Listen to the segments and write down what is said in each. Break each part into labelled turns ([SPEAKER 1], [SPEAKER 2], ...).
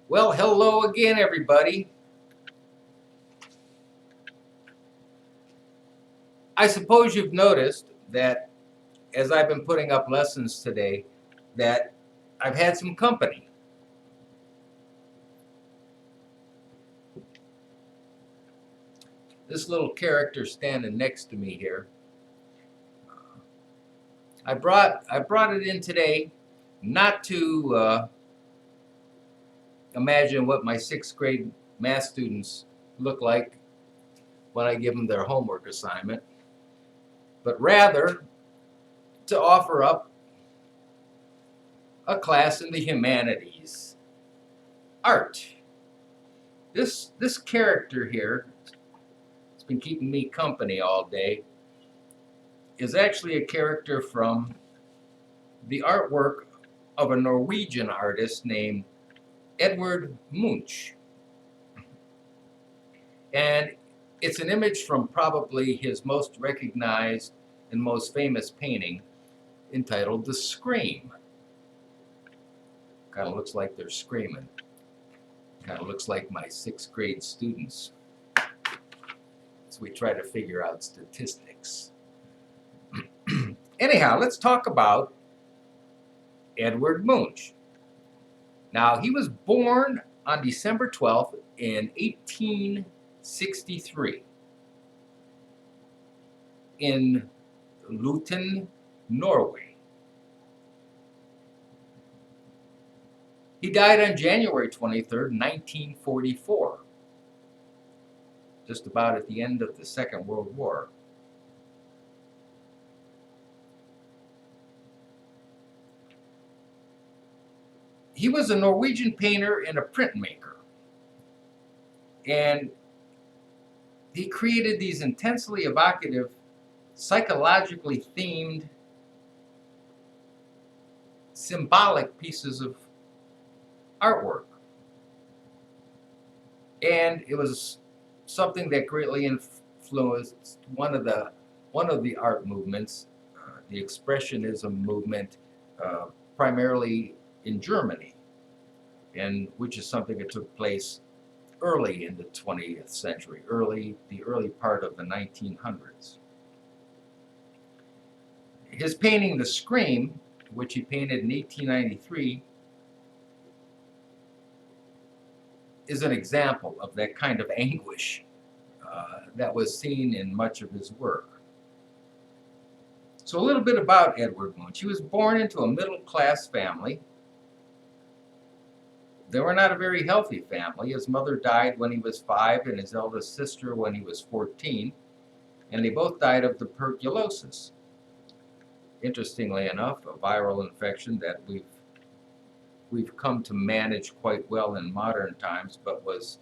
[SPEAKER 1] Well, hello again, everybody. I suppose you've noticed that as I've been putting up lessons today, that I've had some company. This little character standing next to me here, I brought it in today not to imagine what my sixth grade math students look like when I give them their homework assignment, but rather to offer up a class in the humanities, art. This character here, it's been keeping me company all day, is actually a character from the artwork of a Norwegian artist named Edvard Munch. And it's an image from probably his most recognized and most famous painting entitled The Scream. Kind of looks like they're screaming. Kind of looks like my sixth grade students as we try to figure out statistics. Anyhow, let's talk about Edvard Munch. Now, he was born on December 12th in 1863 in Luton, Norway. He died on January 23rd, 1944, just about at the end of the Second World War. He was a Norwegian painter and a printmaker. And he created these intensely evocative, psychologically themed, symbolic pieces of artwork. And it was something that greatly influenced one of the art movements, the Expressionism movement, primarily in Germany, and which is something that took place early in the 20th century, the early part of the 1900s. His painting The Scream, which he painted in 1893, is an example of that kind of anguish that was seen in much of his work. So a little bit about Edvard Munch. He was born into a middle-class family. They were not a very healthy family. His mother died when he was 5 and his eldest sister when he was 14, and they both died of tuberculosis. Interestingly enough, a viral infection that we've come to manage quite well in modern times, but was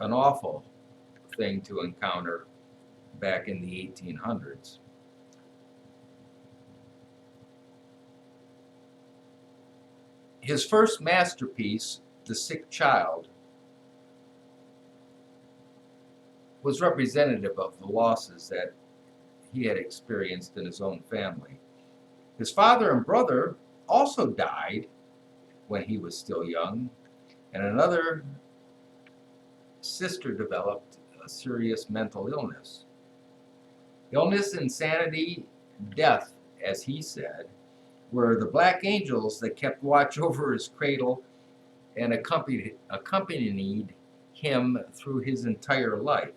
[SPEAKER 1] an awful thing to encounter back in the 1800s. His first masterpiece, The Sick Child, was representative of the losses that he had experienced in his own family. His father and brother also died when he was still young, and another sister developed a serious mental illness. Illness, insanity, death, as he said, were the black angels that kept watch over his cradle and accompanied him through his entire life.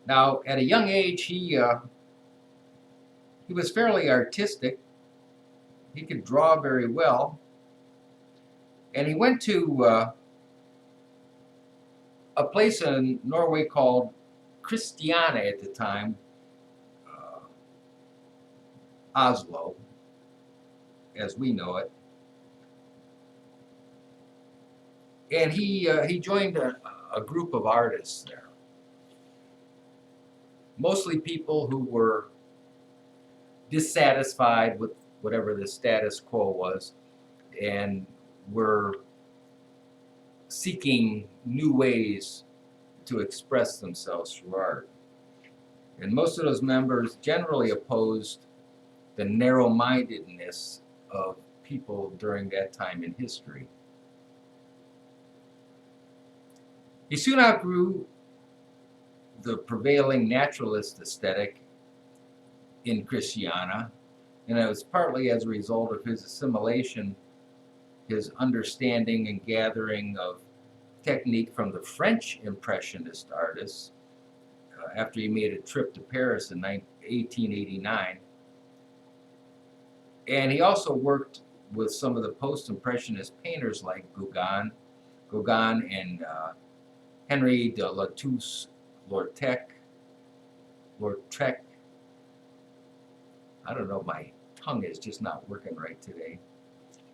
[SPEAKER 1] Now, at a young age, he was fairly artistic. He could draw very well. And he went to a place in Norway called Christiania at the time, Oslo, as we know it. And he joined a group of artists there. Mostly people who were dissatisfied with whatever the status quo was and were seeking new ways to express themselves through art. And most of those members generally opposed the narrow-mindedness of people during that time in history. He soon outgrew the prevailing naturalist aesthetic in Christiana, and it was partly as a result of his assimilation, his understanding and gathering of technique from the French Impressionist artists after he made a trip to Paris in 1889. And he also worked with some of the post-impressionist painters like Gauguin and Henri de Lautrec. I don't know, my tongue is just not working right today.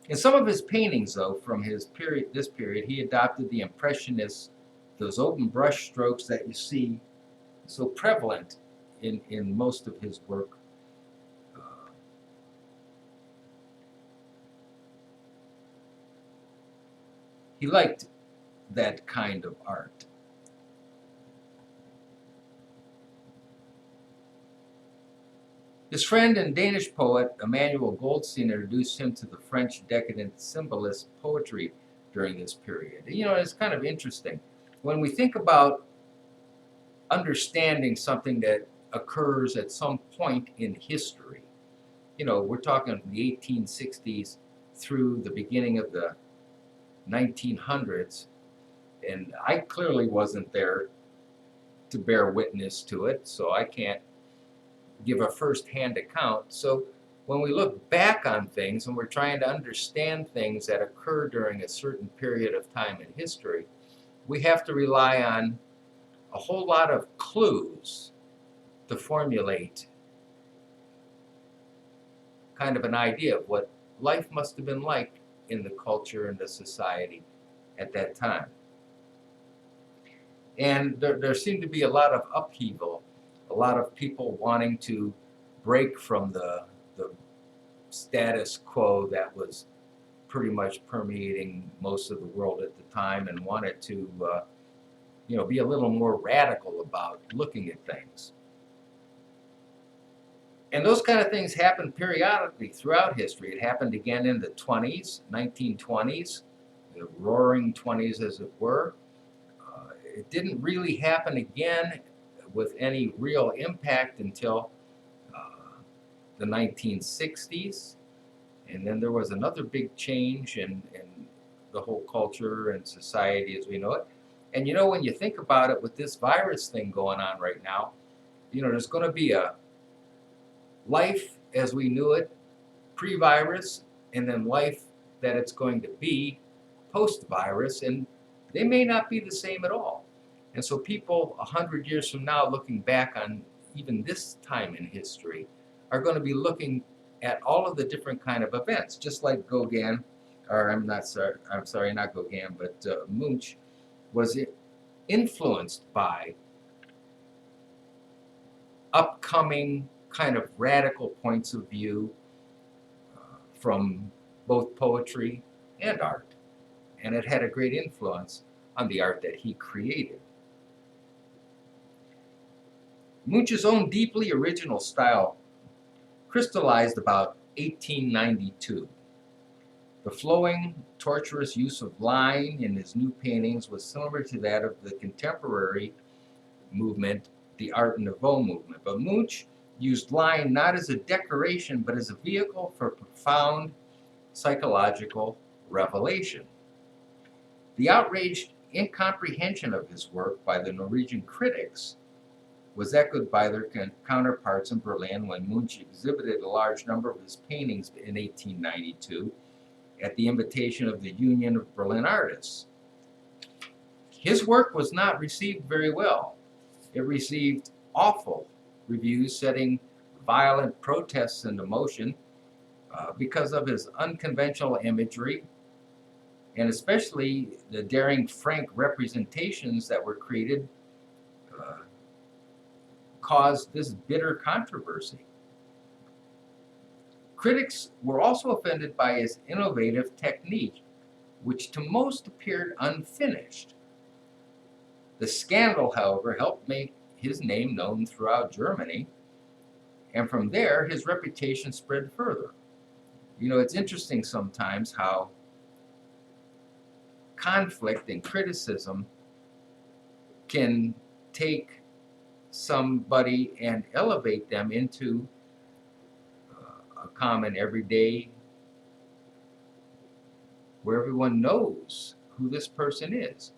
[SPEAKER 1] In some of his paintings, though, from this period, he adopted the Impressionists, those open brush strokes that you see so prevalent in most of his work. He liked that kind of art. His friend and Danish poet Emanuel Goldstein introduced him to the French decadent symbolist poetry during this period. You know, it's kind of interesting. When we think about understanding something that occurs at some point in history, you know, we're talking the 1860s through the beginning of the 1900s, and I clearly wasn't there to bear witness to it, so I can't give a first-hand account. So when we look back on things and we're trying to understand things that occur during a certain period of time in history, we have to rely on a whole lot of clues to formulate kind of an idea of what life must have been like in the culture and the society at that time. And there seemed to be a lot of upheaval, a lot of people wanting to break from the status quo that was pretty much permeating most of the world at the time, and wanted to be a little more radical about looking at things. And those kind of things happened periodically throughout history. It happened again in the 1920s, the roaring 20s as it were. It didn't really happen again with any real impact until the 1960s. And then there was another big change in the whole culture and society as we know it. And when you think about it, with this virus thing going on right now, there's going to be a life as we knew it pre-virus, and then life that it's going to be post-virus, and they may not be the same at all. And so people 100 years from now, looking back on even this time in history, are going to be looking at all of the different kind of events, just like Gauguin, or Munch was influenced by upcoming kind of radical points of view from both poetry and art. And it had a great influence on the art that he created. Munch's own deeply original style crystallized about 1892. The flowing, tortuous use of line in his new paintings was similar to that of the contemporary movement, the Art Nouveau movement. But Munch used line not as a decoration, but as a vehicle for profound psychological revelation. The outraged incomprehension of his work by the Norwegian critics was echoed by their counterparts in Berlin when Munch exhibited a large number of his paintings in 1892 at the invitation of the Union of Berlin Artists. His work was not received very well. It received awful reviews, setting violent protests into motion because of his unconventional imagery, and especially the daring, frank representations that were created caused this bitter controversy. Critics were also offended by his innovative technique, which to most appeared unfinished. The scandal, however, helped make his name known throughout Germany, and from there his reputation spread further. You know, it's interesting sometimes how conflict and criticism can take somebody and elevate them into a common everyday where everyone knows who this person is.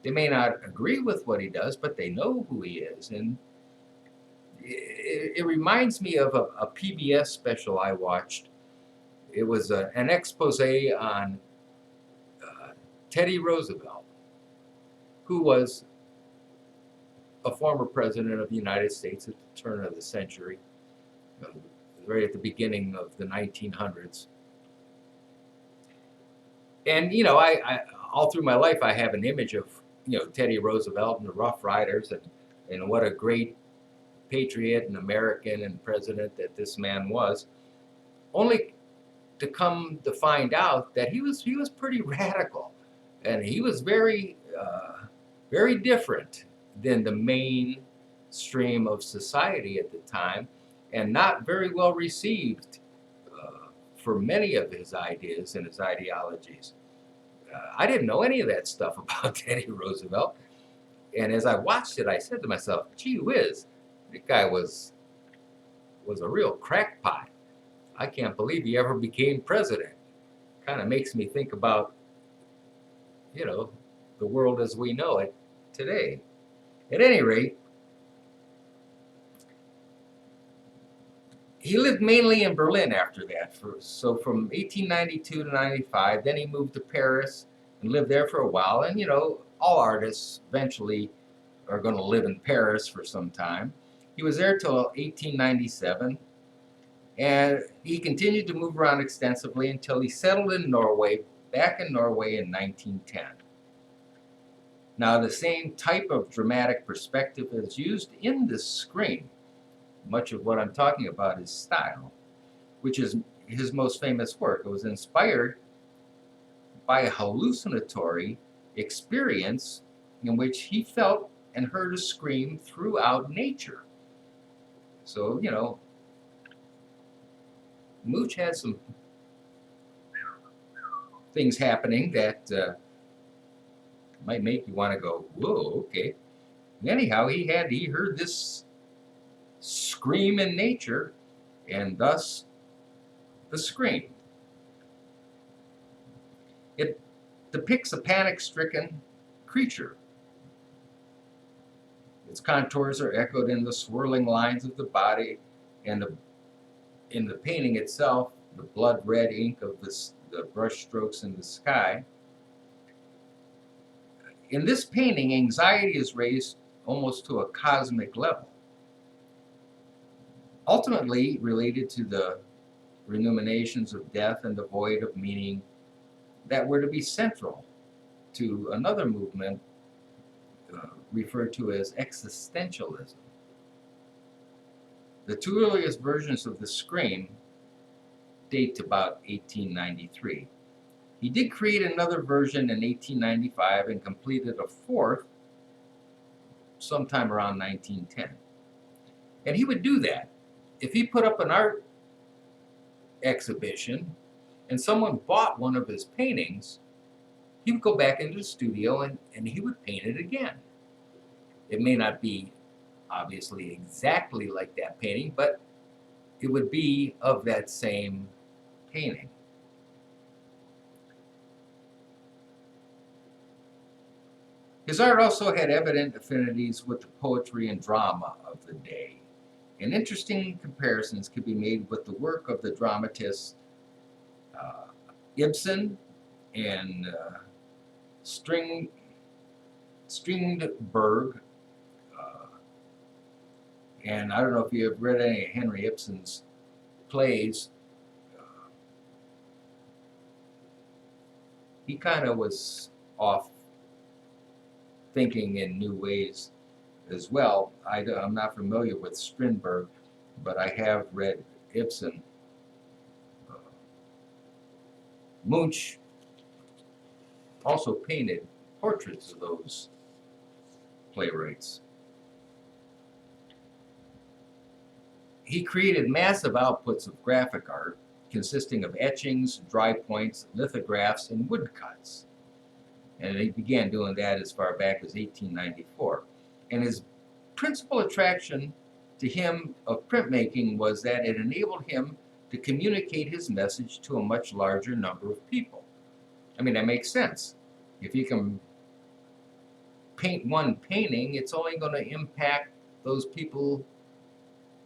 [SPEAKER 1] They may not agree with what he does, but they know who he is. And it reminds me of a PBS special I watched. It was an expose on uh, Teddy Roosevelt, who was a former president of the United States at the turn of the century, uh, right at the beginning of the 1900s. And you know, I all through my life I have an image of Teddy Roosevelt and the Rough Riders, and what a great patriot and American and president that this man was. Only to come to find out that he was pretty radical, and he was very different than the mainstream of society at the time, and not very well received for many of his ideas and his ideologies. I didn't know any of that stuff about Teddy Roosevelt, and as I watched it, I said to myself, "Gee whiz, that guy was a real crackpot. I can't believe he ever became president." Kind of makes me think about, you know, the world as we know it today. At any rate, he lived mainly in Berlin after that. So from 1892 to 95, then he moved to Paris and lived there for a while. And, you know, all artists eventually are going to live in Paris for some time. He was there till 1897. And he continued to move around extensively until he settled in Norway, back in Norway in 1910. Now, the same type of dramatic perspective is used in this screen. Much of what I'm talking about is style, which is his most famous work. It was inspired by a hallucinatory experience in which he felt and heard a scream throughout nature. So, you know, Munch had some things happening that might make you want to go, whoa, okay. Anyhow, he heard this scream in nature, and thus the scream. It depicts a panic-stricken creature. Its contours are echoed in the swirling lines of the body, and in the painting itself, the blood-red ink of the brush strokes in the sky. In this painting, anxiety is raised almost to a cosmic level, ultimately related to the ruminations of death and the void of meaning that were to be central to another movement referred to as existentialism. The two earliest versions of the scream date to about 1893. He did create another version in 1895 and completed a fourth sometime around 1910. And he would do that. If he put up an art exhibition and someone bought one of his paintings, he would go back into the studio and he would paint it again. It may not be obviously exactly like that painting, but it would be of that same painting. His art also had evident affinities with the poetry and drama of the day, and interesting comparisons could be made with the work of the dramatists Ibsen and Strindberg. And I don't know if you have read any of Henry Ibsen's plays. He kind of was off thinking in new ways as well. I'm not familiar with Strindberg, but I have read Ibsen. Munch also painted portraits of those playwrights. He created massive outputs of graphic art consisting of etchings, dry points, lithographs, and woodcuts. And he began doing that as far back as 1894. And his principal attraction to him of printmaking was that it enabled him to communicate his message to a much larger number of people. I mean, that makes sense. If you can paint one painting, it's only going to impact those people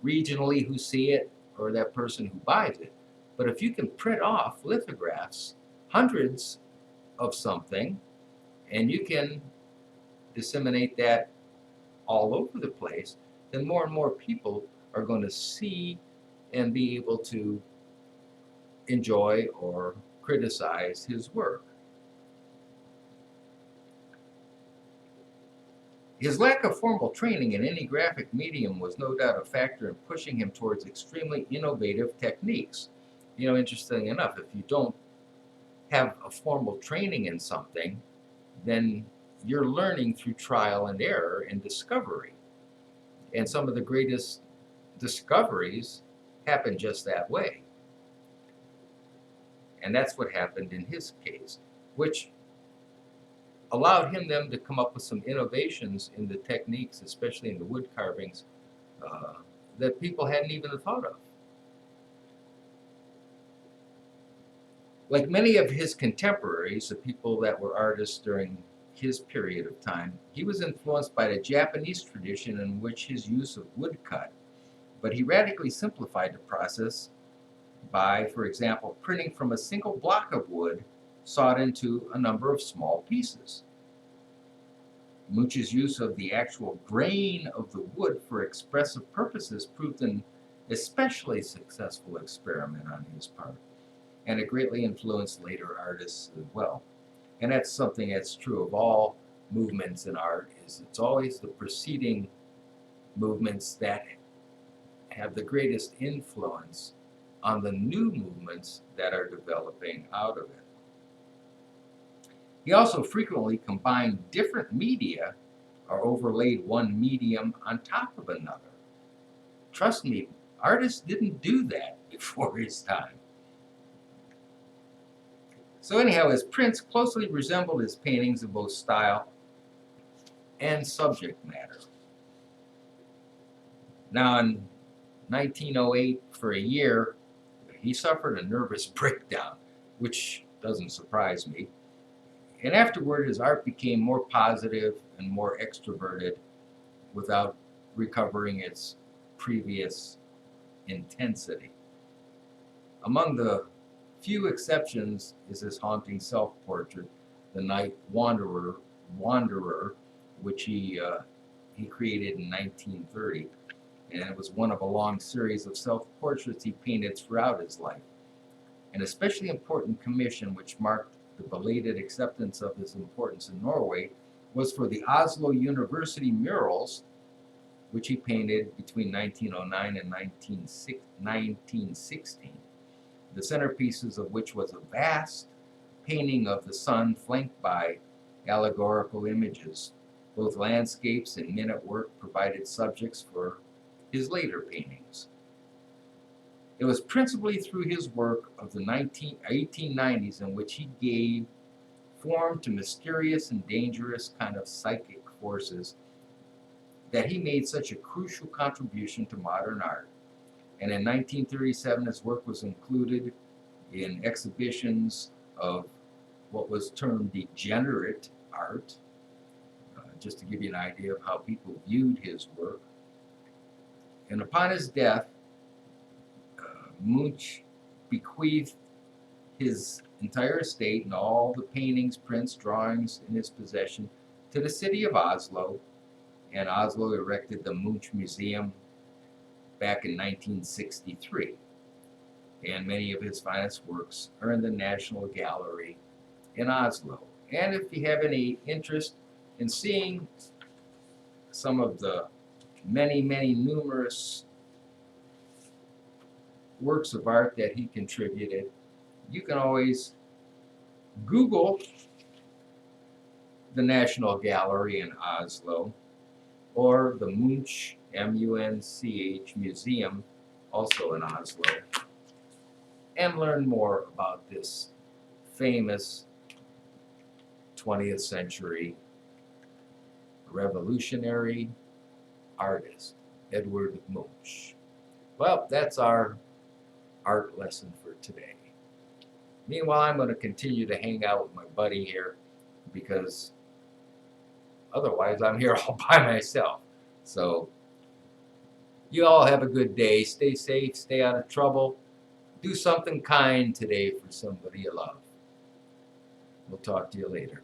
[SPEAKER 1] regionally who see it or that person who buys it. But if you can print off lithographs, hundreds of something, and you can disseminate that all over the place, then more and more people are going to see and be able to enjoy or criticize his work. His lack of formal training in any graphic medium was no doubt a factor in pushing him towards extremely innovative techniques. You know, interesting enough, if you don't have a formal training in something, then you're learning through trial and error and discovery. And some of the greatest discoveries happen just that way. And that's what happened in his case, which allowed him then to come up with some innovations in the techniques, especially in the wood carvings, that people hadn't even thought of. Like many of his contemporaries, the people that were artists during his period of time, he was influenced by the Japanese tradition in which his use of woodcut, but he radically simplified the process by, for example, printing from a single block of wood sawed into a number of small pieces. Munch's use of the actual grain of the wood for expressive purposes proved an especially successful experiment on his part, and it greatly influenced later artists as well. And that's something that's true of all movements in art, is it's always the preceding movements that have the greatest influence on the new movements that are developing out of it. He also frequently combined different media or overlaid one medium on top of another. Trust me, artists didn't do that before his time. So anyhow, his prints closely resembled his paintings in both style and subject matter. Now in 1908, for a year, he suffered a nervous breakdown, which doesn't surprise me. And afterward, his art became more positive and more extroverted without recovering its previous intensity. Among the few exceptions is his haunting self-portrait, The Night Wanderer, which he created in 1930. And it was one of a long series of self-portraits he painted throughout his life. An especially important commission, which marked the belated acceptance of his importance in Norway, was for the Oslo University murals, which he painted between 1909 and 1916. The centerpieces of which was a vast painting of the sun flanked by allegorical images. Both landscapes and minute work provided subjects for his later paintings. It was principally through his work of the 1890s in which he gave form to mysterious and dangerous kind of psychic forces that he made such a crucial contribution to modern art. And in 1937, his work was included in exhibitions of what was termed degenerate art, just to give you an idea of how people viewed his work. And upon his death, Munch bequeathed his entire estate and all the paintings, prints, drawings in his possession to the city of Oslo, and Oslo erected the Munch Museum back in 1963. And many of his finest works are in the National Gallery in Oslo. And if you have any interest in seeing some of the many, many numerous works of art that he contributed, you can always Google the National Gallery in Oslo or the Munch, M-U-N-C-H, Museum, also in Oslo. and learn more about this famous 20th century revolutionary artist, Edward Munch. Well, that's our art lesson for today. Meanwhile, I'm going to continue to hang out with my buddy here because otherwise I'm here all by myself. So you all have a good day. Stay safe, stay out of trouble. Do something kind today for somebody you love. We'll talk to you later.